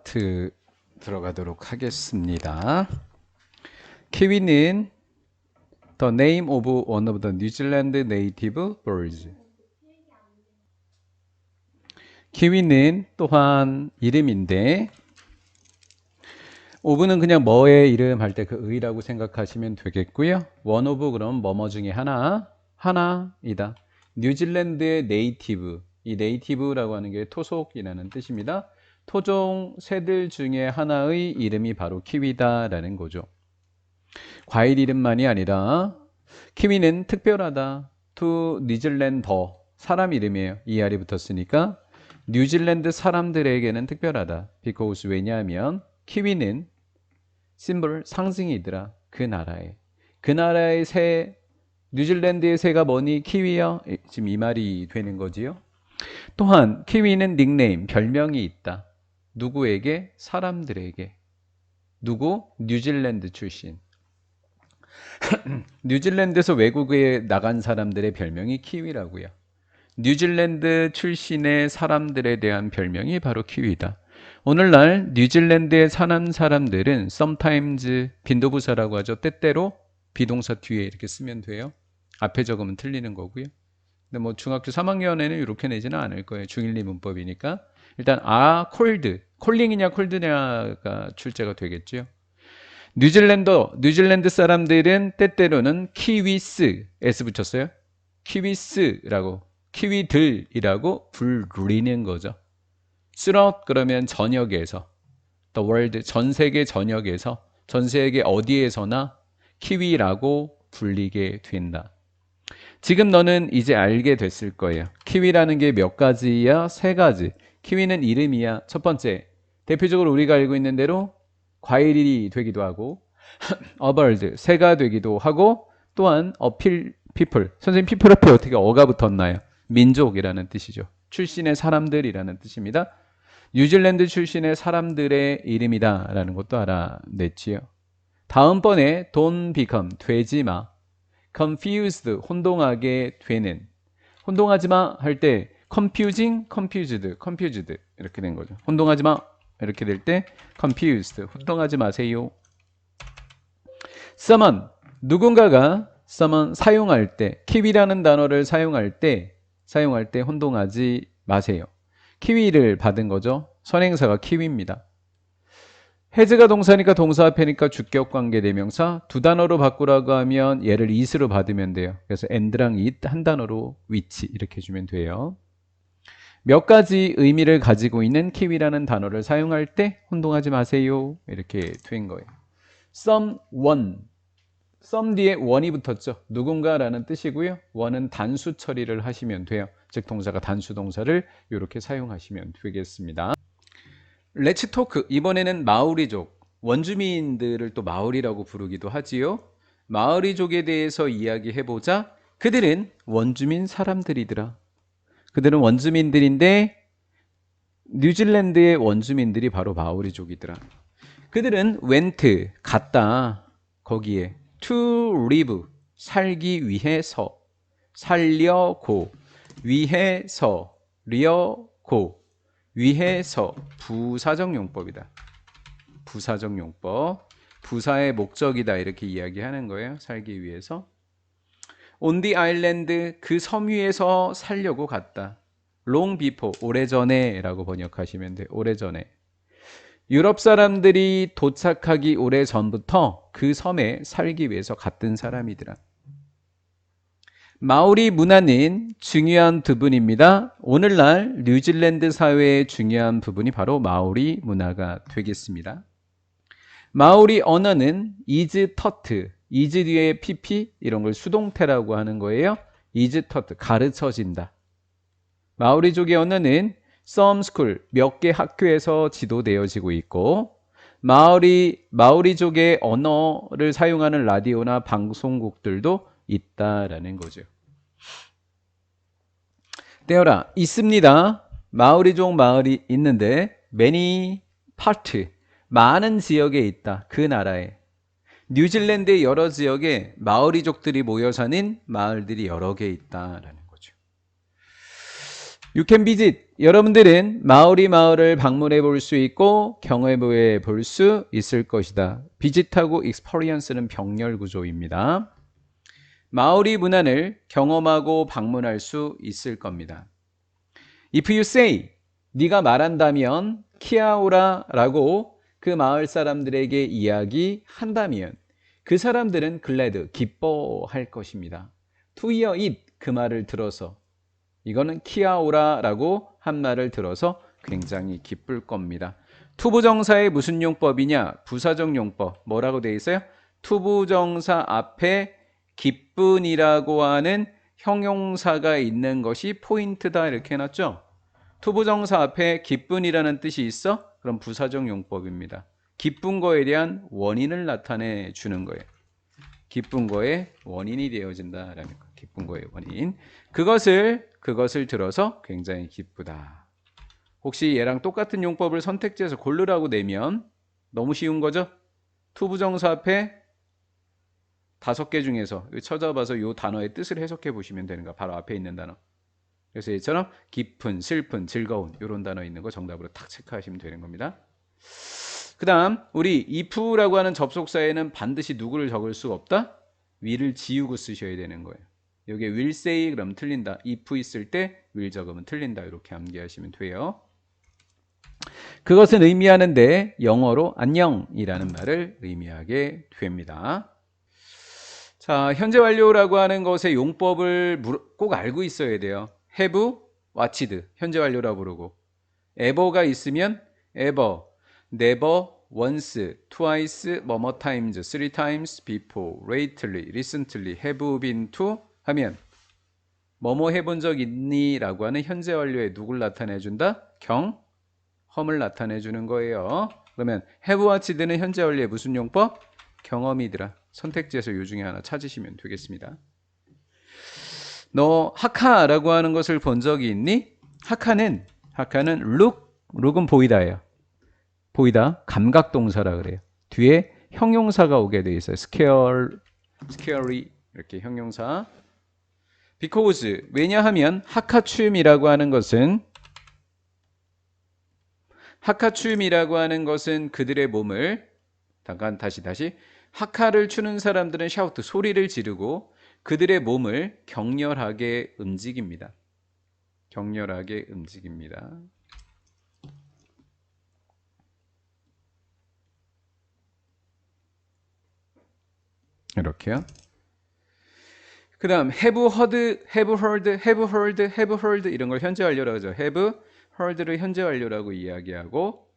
들어가도록 하겠습니다. 키위는 the name of one of the New Zealand native birds. 키위는 또한 이름인데 of는 그냥 뭐의 이름 할 때 그 의라고 생각하시면 되겠고요. one of 그럼 뭐뭐 중에 하나이다. 뉴질랜드의 네이티브, 이 네이티브라고 하는 게 토속이라는 뜻입니다. 토종 새들 중에 하나의 이름이 바로 키위다라는 거죠. 과일 이름만이 아니라 키위는 특별하다. to 뉴질랜더 사람 이름이에요. ER이 붙었으니까 뉴질랜드 사람들에게는 특별하다. because 왜냐하면 키위는 심볼 상징이더라. 그 나라의 새, 뉴질랜드의 새가 뭐니? 키위요? 지금 이 말이 되는 거지요. 또한 키위는 닉네임, 별명이 있다. 누구에게? 사람들에게. 누구? 뉴질랜드 출신. 뉴질랜드에서 외국에 나간 사람들의 별명이 키위라고요. 뉴질랜드 출신의 사람들에 대한 별명이 바로 키위다. 오늘날 뉴질랜드에 사는 사람들은 sometimes 빈도부사라고 하죠. 때때로 비동사 뒤에 이렇게 쓰면 돼요. 앞에 적으면 틀리는 거고요. 근데 뭐 중학교 3학년에는 이렇게 내지는 않을 거예요. 중1, 2 문법이니까. 일단 cold, 콜링이냐 콜드냐가 출제가 되겠죠. 뉴질랜드 사람들은 때때로는 키위스, S 붙였어요. 키위스라고, 키위들이라고 불리는 거죠. throughout 그러면 전역에서, the world, 전 세계 전역에서, 전 세계 어디에서나 키위라고 불리게 된다. 지금 너는 이제 알게 됐을 거예요. 키위라는 게 몇 가지야? 세 가지. 키위는 이름이야. 첫 번째, 대표적으로 우리가 알고 있는 대로 과일이 되기도 하고 a bird, 새가 되기도 하고 또한 a people, 선생님 people 앞에 어떻게 어가 붙었나요? 민족이라는 뜻이죠. 출신의 사람들이라는 뜻입니다. 뉴질랜드 출신의 사람들의 이름이다 라는 것도 알아냈지요. 다음번에 don't become, 되지 마. confused, 혼동하게 되는. 혼동하지 마 할 때 confusing, confused 이렇게 된 거죠. 혼동하지 마 이렇게 될 때 confused, 혼동하지 마세요. summon, 누군가가 summon 사용할 때, 키위라는 단어를 사용할 때 혼동하지 마세요. 키위를 받은 거죠. 선행사가 키위입니다. has가 동사니까 동사 앞에니까 주격관계 대명사. 두 단어로 바꾸라고 하면 얘를 it으로 받으면 돼요. 그래서 and랑 it 한 단어로 which 이렇게 해주면 돼요. 몇 가지 의미를 가지고 있는 키위라는 단어를 사용할 때 혼동하지 마세요. 이렇게 된 거예요. someone, some 뒤에 one이 붙었죠. 누군가라는 뜻이고요. one은 단수 처리를 하시면 돼요. 즉 동사가 단수 동사를 이렇게 사용하시면 되겠습니다. Let's talk. 이번에는 마오리족, 원주민들을 또 마오리라고 부르기도 하지요. 마오리족에 대해서 이야기해보자. 그들은 원주민 사람들이더라. 그들은 원주민들인데 뉴질랜드의 원주민들이 바로 마오리족이더라. 그들은 went, 갔다. 거기에 to live, 살기 위해서, 살려고, 위해서, 려고, 위해서, 부사적 용법이다. 부사적 용법. 부사의 목적이다 이렇게 이야기하는 거예요. 살기 위해서. on the island, 그 섬 위에서 살려고 갔다. long before, 오래전에 라고 번역하시면 돼요. 오래전에. 유럽 사람들이 도착하기 오래전부터 그 섬에 살기 위해서 갔던 사람이더라. 마오리 문화는 중요한 부분입니다. 오늘날 뉴질랜드 사회의 중요한 부분이 바로 마오리 문화가 되겠습니다. 마오리 언어는 is taught, is 뒤에 pp 이런 걸 수동태라고 하는 거예요. is taught, 가르쳐진다. 마오리족의 언어는 some school, 몇 개 학교에서 지도되어지고 있고 마오리족의 언어를 사용하는 라디오나 방송국들도 있다라는 거죠. 떼어라, 있습니다. 마오리족 마을이 있는데 many part, 많은 지역에 있다. 그 나라에. 뉴질랜드의 여러 지역에 마오리족들이 모여 사는 마을들이 여러 개 있다라는 거죠. You can visit, 여러분들은 마오리 마을을 방문해 볼 수 있고 경험해 볼 수 있을 것이다. 비짓하고 익스퍼리언스는 병렬 구조입니다. 마오리 문화를 경험하고 방문할 수 있을 겁니다. If you say, 네가 말한다면 키아오라라고 그 마을 사람들에게 이야기한다면 그 사람들은 glad, 기뻐할 것입니다. To hear it, 그 말을 들어서 이거는 키아오라라고 한 말을 들어서 굉장히 기쁠 겁니다. 투부정사의 무슨 용법이냐? 부사적 용법. 뭐라고 되어 있어요? 투부정사 앞에 기쁜이라고 하는 형용사가 있는 것이 포인트다 이렇게 해놨죠. 투부정사 앞에 기쁜이라는 뜻이 있어? 그럼 부사적 용법입니다. 기쁜 거에 대한 원인을 나타내 주는 거예요. 기쁜 거의 원인이 되어진다라는 거. 기쁜 거의 원인. 그것을 들어서 굉장히 기쁘다. 혹시 얘랑 똑같은 용법을 선택지에서 고르라고 내면 너무 쉬운 거죠? 투부정사 앞에 5개 중에서 찾아봐서 이 단어의 뜻을 해석해 보시면 되는 거. 바로 앞에 있는 단어. 그래서 얘처럼 기쁜, 슬픈, 즐거운 이런 단어 있는 거 정답으로 탁 체크하시면 되는 겁니다. 그 다음 우리 if라고 하는 접속사에는 반드시 누구를 적을 수가 없다? will을 지우고 쓰셔야 되는 거예요. 여기에 will say 그럼 틀린다. if 있을 때 will 적으면 틀린다. 이렇게 암기하시면 돼요. 그것은 의미하는데 영어로 안녕이라는 말을 의미하게 됩니다. 자, 현재 완료라고 하는 것의 용법을 꼭 알고 있어야 돼요. have, watched, 현재 완료라고 부르고 ever가 있으면 ever, never, once, twice, 뭐뭐 times, three times, before, lately, recently, have been to 하면 뭐뭐 해본 적 있니? 라고 하는 현재 완료에 누굴 나타내준다? 경험을 나타내주는 거예요. 그러면 have watched는 현재 완료의 무슨 용법? 경험이더라. 선택지에서 이 중에 하나 찾으시면 되겠습니다. 너 하카라고 하는 것을 본 적이 있니? 하카는 look은 보이다예요. 보이다, 감각동사라 그래요. 뒤에 형용사가 오게 돼 있어요. scary 이렇게 형용사. because 왜냐하면 하카춤이라고 하는 것은 그들의 몸을 잠깐 다시 하카를 추는 사람들은 샤우트 소리를 지르고 그들의 몸을 격렬하게 움직입니다. 이렇게요. 그 다음 have heard 이런 걸 현재 완료라고 하죠. have heard를 현재 완료라고 이야기하고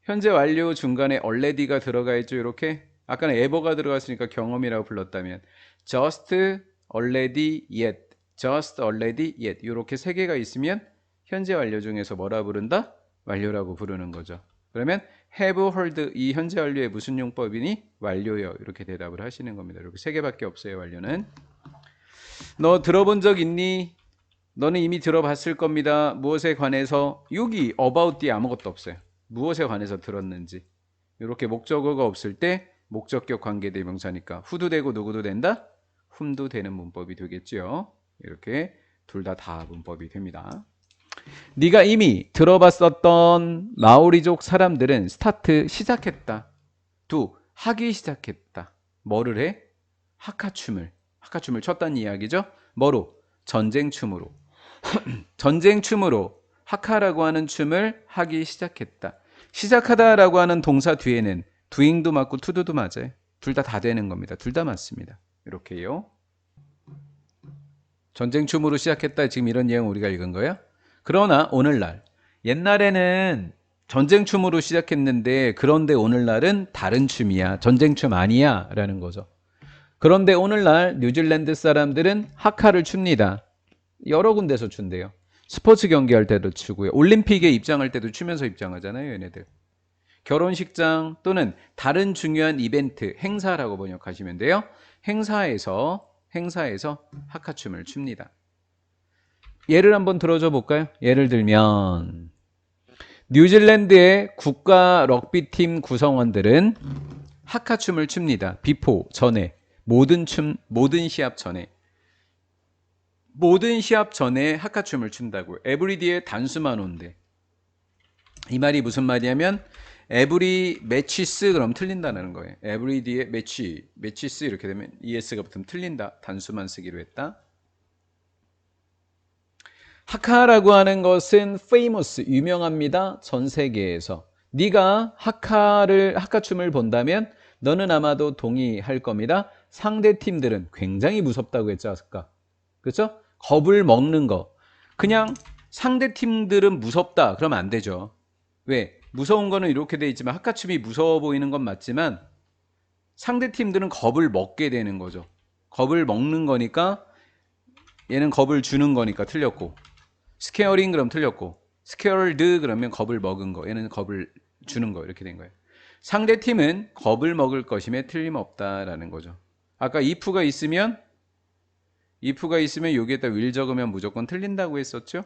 현재 완료 중간에 already가 들어가 있죠. 이렇게 아까는 ever가 들어갔으니까 경험이라고 불렀다면 just already yet 이렇게 3개가 있으면 현재 완료 중에서 뭐라 부른다? 완료라고 부르는 거죠. 그러면 have heard 이 현재 완료의 무슨 용법이니? 완료요. 이렇게 대답을 하시는 겁니다. 이렇게 3개밖에 없어요. 완료는. 너 들어본 적 있니? 너는 이미 들어봤을 겁니다. 무엇에 관해서? 여기 about 뒤에 아무것도 없어요. 무엇에 관해서 들었는지. 이렇게 목적어가 없을 때 목적격 관계대명사니까 who도 되고 누구도 된다? whom도 되는 문법이 되겠죠. 이렇게 둘 다 문법이 됩니다. 네가 이미 들어봤었던 마오리족 사람들은 스타트 시작했다. 두 하기 시작했다. 뭐를 해? 하카춤을 췄다는 이야기죠. 뭐로? 전쟁춤으로. 전쟁춤으로 하카라고 하는 춤을 하기 시작했다. 시작하다라고 하는 동사 뒤에는 doing도 맞고 to도도 맞아요. 둘 다 되는 겁니다. 둘 다 맞습니다. 이렇게요. 전쟁춤으로 시작했다. 지금 이런 내용 우리가 읽은 거예요. 그러나 오늘날 옛날에는 전쟁춤으로 시작했는데 그런데 오늘날은 다른 춤이야. 전쟁춤 아니야 라는 거죠. 그런데 오늘날 뉴질랜드 사람들은 하카를 춥니다. 여러 군데서 춘대요. 스포츠 경기할 때도 추고요. 올림픽에 입장할 때도 추면서 입장하잖아요. 얘네들. 결혼식장 또는 다른 중요한 이벤트, 행사라고 번역하시면 돼요. 행사에서 하카춤을 춥니다. 예를 한번 들어줘 볼까요? 예를 들면 뉴질랜드의 국가 럭비팀 구성원들은 하카춤을 춥니다. 비포 전에 모든 시합 전에 모든 시합 전에 하카춤을 춘다고요. 에브리디의 단수만 온대. 이 말이 무슨 말이냐면 에브리 매치스 그럼 틀린다는 거예요. 에브리디의 매치스 이렇게 되면 es가 붙으면 틀린다. 단수만 쓰기로 했다. 하카라고 하는 것은 famous, 유명합니다. 전 세계에서. 네가 하카춤을 본다면 너는 아마도 동의할 겁니다. 상대 팀들은 굉장히 무섭다고 했죠, 아까. 그렇죠? 겁을 먹는 거. 그냥 상대 팀들은 무섭다. 그러면 안 되죠. 왜? 무서운 거는 이렇게 돼 있지만 하카춤이 무서워 보이는 건 맞지만 상대 팀들은 겁을 먹게 되는 거죠. 겁을 먹는 거니까 얘는 겁을 주는 거니까 틀렸고 스케어링 그럼 틀렸고 스케어드 그러면 겁을 먹은 거 얘는 겁을 주는 거 이렇게 된 거예요. 상대 팀은 겁을 먹을 것임에 틀림없다라는 거죠. 아까 if가 있으면 여기에다 will 적으면 무조건 틀린다고 했었죠.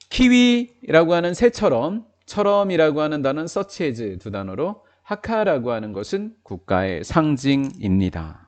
키위라고 하는 새처럼 처럼이라고 하는 단어는 such as 두 단어로 하카라고 하는 것은 국가의 상징입니다.